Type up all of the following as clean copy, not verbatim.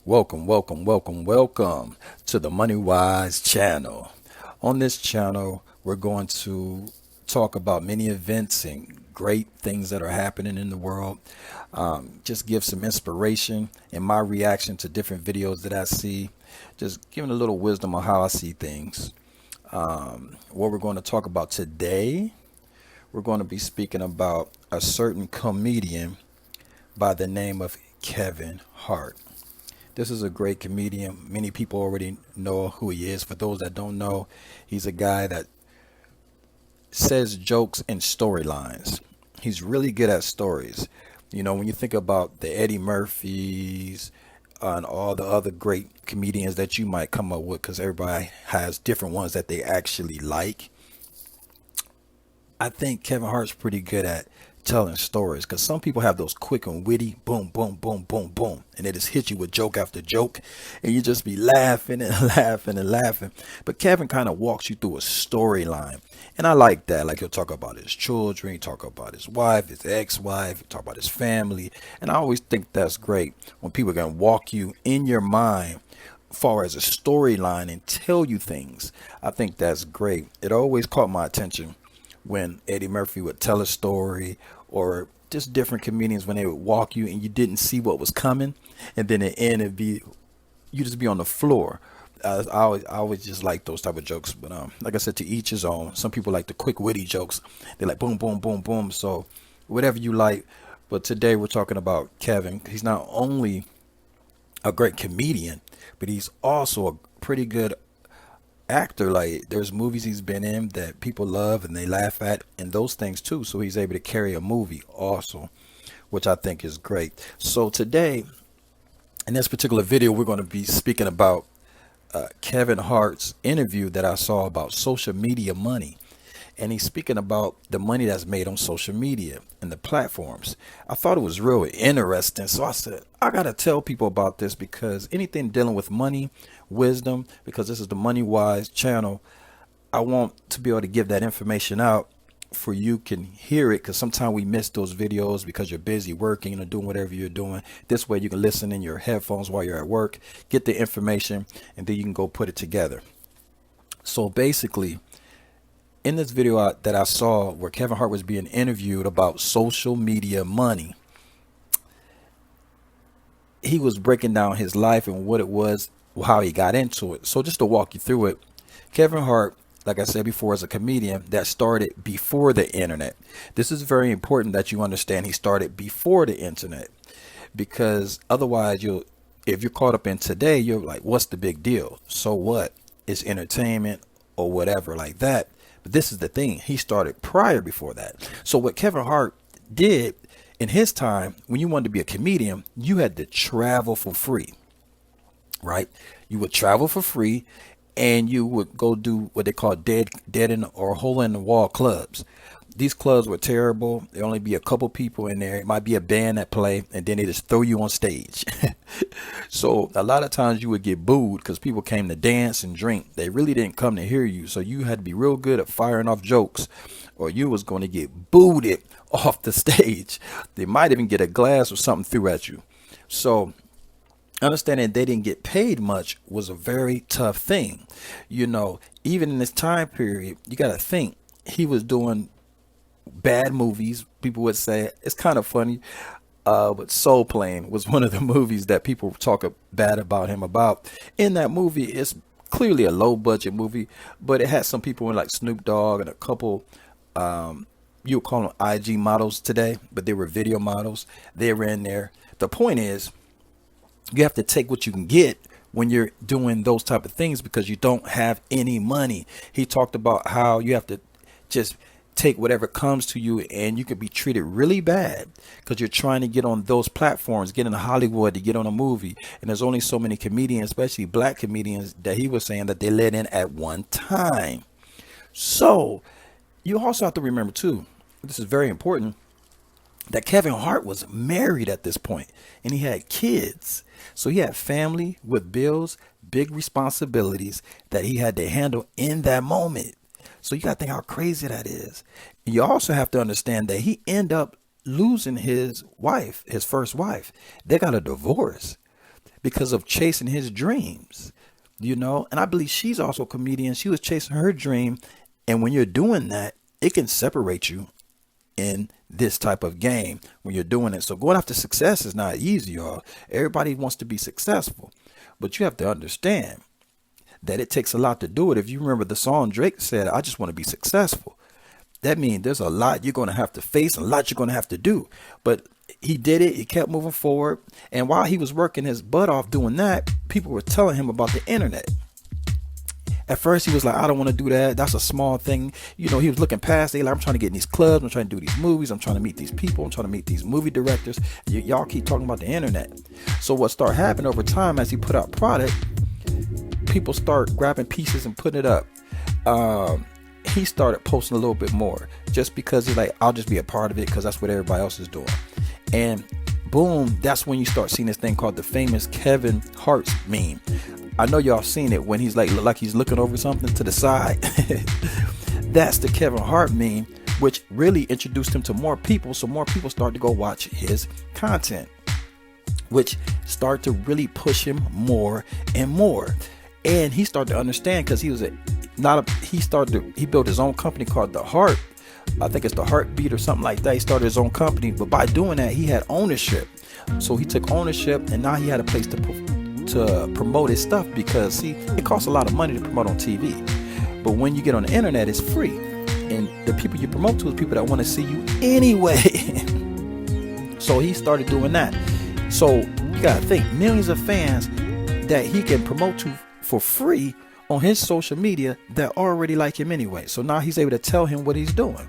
Welcome to the MoneyWise Channel. On this channel, we're going to talk about many events and great things that are happening in the world. Just give some inspiration and my reaction to different videos that I see. Just giving a little wisdom on how I see things. What we're going to talk about today, we're going to be speaking about a certain comedian by the name of Kevin Hart. This is a great comedian. Many people already know who he is. For those that don't know, he's a guy that says jokes and storylines. He's really good at stories. You know, when you think about the Eddie Murphys and all the other great comedians that you might come up with, because everybody has different ones that they actually like. I think Kevin Hart's pretty good at telling stories, because some people have those quick and witty boom boom boom boom boom, and they just hit you with joke after joke, and you just be laughing and laughing and laughing. But Kevin kind of walks you through a storyline, and I like that. Like, he'll talk about his children, he talk about his wife, his ex-wife, he talk about his family, and I always think that's great when people can walk you in your mind far as a storyline and tell you things. I think that's great. It always caught my attention when Eddie Murphy would tell a story, or just different comedians when they would walk you and you didn't see what was coming, and then at the end it'd be you just be on the floor. I always just like those type of jokes, but like I said, to each his own. Some people like the quick witty jokes. They like boom boom boom boom. So whatever you like. But today we're talking about Kevin. He's not only a great comedian, but he's also a pretty good actor. Like, there's movies he's been in that people love and they laugh at, and those things too. So he's able to carry a movie also, which I think is great. So today, in this particular video, we're going to be speaking about Kevin Hart's interview that I saw about social media money. And he's speaking about the money that's made on social media and the platforms. I thought it was real interesting. So I said, I got to tell people about this, because anything dealing with money, wisdom, because this is the MoneyWise channel, I want to be able to give that information out for you can hear it, because sometimes we miss those videos because you're busy working or doing whatever you're doing. This way you can listen in your headphones while you're at work, get the information, and then you can go put it together. So basically, in this video that I saw where Kevin Hart was being interviewed about social media money, he was breaking down his life and what it was, how he got into it. So just to walk you through it, Kevin Hart, like I said before, is a comedian that started before the internet. This is very important that you understand he started before the internet, because otherwise if you're caught up in today, you're like, what's the big deal? So what? It's entertainment or whatever like that. But this is the thing. He started before that. So what Kevin Hart did in his time, when you wanted to be a comedian, you had to travel for free, right? You would travel for free, and you would go do what they call dead in or hole in the wall clubs. These clubs were terrible. There only be a couple people in there. It might be a band that play, and then they just throw you on stage. So a lot of times you would get booed because people came to dance and drink. They really didn't come to hear you. So you had to be real good at firing off jokes, or you was going to get booted off the stage. They might even get a glass or something threw at you. So understanding they didn't get paid much was a very tough thing. You know, even in this time period, you got to think he was doing bad movies. People would say it's kind of funny, but Soul Plane was one of the movies that people talk bad about him about. In that movie, it's clearly a low budget movie, but it had some people in, like Snoop Dogg and a couple you would call them IG models today, but they were video models. They were in there. The point is, you have to take what you can get when you're doing those type of things, because you don't have any money. He talked about how you have to just take whatever comes to you, and you could be treated really bad because you're trying to get on those platforms, get in Hollywood to get on a movie. And there's only so many comedians, especially black comedians, that he was saying that they let in at one time. So you also have to remember too, this is very important, that Kevin Hart was married at this point, and he had kids. So he had family with bills, big responsibilities that he had to handle in that moment. So you got to think how crazy that is. You also have to understand that he ended up losing his wife, his first wife. They got a divorce because of chasing his dreams, and I believe she's also a comedian. She was chasing her dream. And when you're doing that, it can separate you in this type of game when you're doing it. So going after success is not easy, y'all. Everybody wants to be successful, but you have to understand that it takes a lot to do it. If you remember the song Drake said, I just want to be successful. That means there's a lot you're going to have to face, a lot you're going to have to do. But he did it. He kept moving forward. And while he was working his butt off doing that, people were telling him about the internet. At first, he was like, I don't want to do that. That's a small thing. He was looking past it. Like, I'm trying to get in these clubs. I'm trying to do these movies. I'm trying to meet these people. I'm trying to meet these movie directors. Y'all keep talking about the internet. So what started happening over time as he put out product, people start grabbing pieces and putting it up. He started posting a little bit more just because he's like, I'll just be a part of it because that's what everybody else is doing. And boom, that's when you start seeing this thing called the famous Kevin Hart meme. I know y'all seen it when he's like he's looking over something to the side. That's the Kevin Hart meme, which really introduced him to more people. So more people start to go watch his content, which start to really push him more and more. And he started to understand because he built his own company called the Hart. I think it's the Heartbeat or something like that. He started his own company, but by doing that, he had ownership. So he took ownership, and now he had a place to promote his stuff because, see, it costs a lot of money to promote on TV. But when you get on the internet, it's free. And the people you promote to is people that want to see you anyway. So he started doing that. So you got to think, millions of fans that he can promote to for free on his social media that already like him anyway. So now he's able to tell him what he's doing.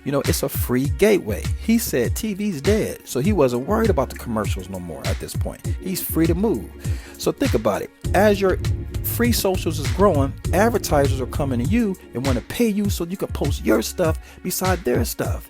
It's a free gateway. He said TV's dead. So he wasn't worried about the commercials no more at this point. He's free to move. So think about it. As your free socials is growing, advertisers are coming to you and want to pay you so you can post your stuff beside their stuff.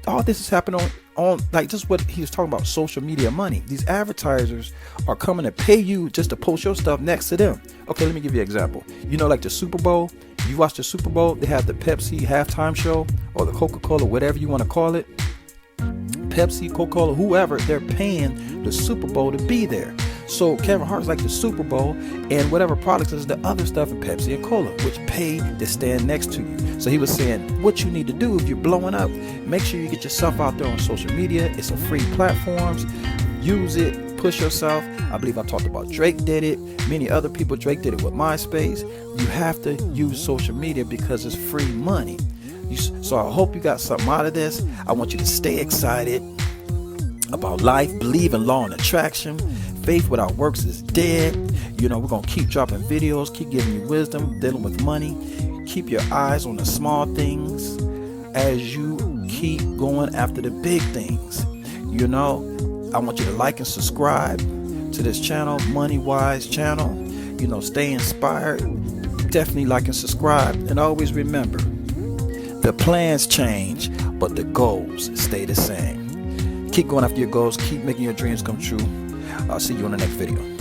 All this is happening on like just what he was talking about, social media money. These advertisers are coming to pay you just to post your stuff next to them. Okay, let me give you an example. Like the Super Bowl. You watch the Super Bowl, they have the Pepsi halftime show or the Coca-Cola, whatever you want to call it. Pepsi, Coca-Cola, whoever, they're paying the Super Bowl to be there. So Kevin Hart's like the Super Bowl, and whatever products is the other stuff in Pepsi and Cola, which pay to stand next to you. So he was saying what you need to do if you're blowing up, make sure you get yourself out there on social media. It's a free platforms. Use it, push yourself. I believe I talked about Drake did it. Many other people, Drake did it with MySpace. You have to use social media because it's free money. So I hope you got something out of this. I want you to stay excited about life, believe in law and attraction. Faith without works is dead. We're going to keep dropping videos, keep giving you wisdom, dealing with money. Keep your eyes on the small things as you keep going after the big things. I want you to like and subscribe to this channel, MoneyWise Channel. Stay inspired. Definitely like and subscribe. And always remember, the plans change, but the goals stay the same. Keep going after your goals. Keep making your dreams come true. I'll see you on the next video.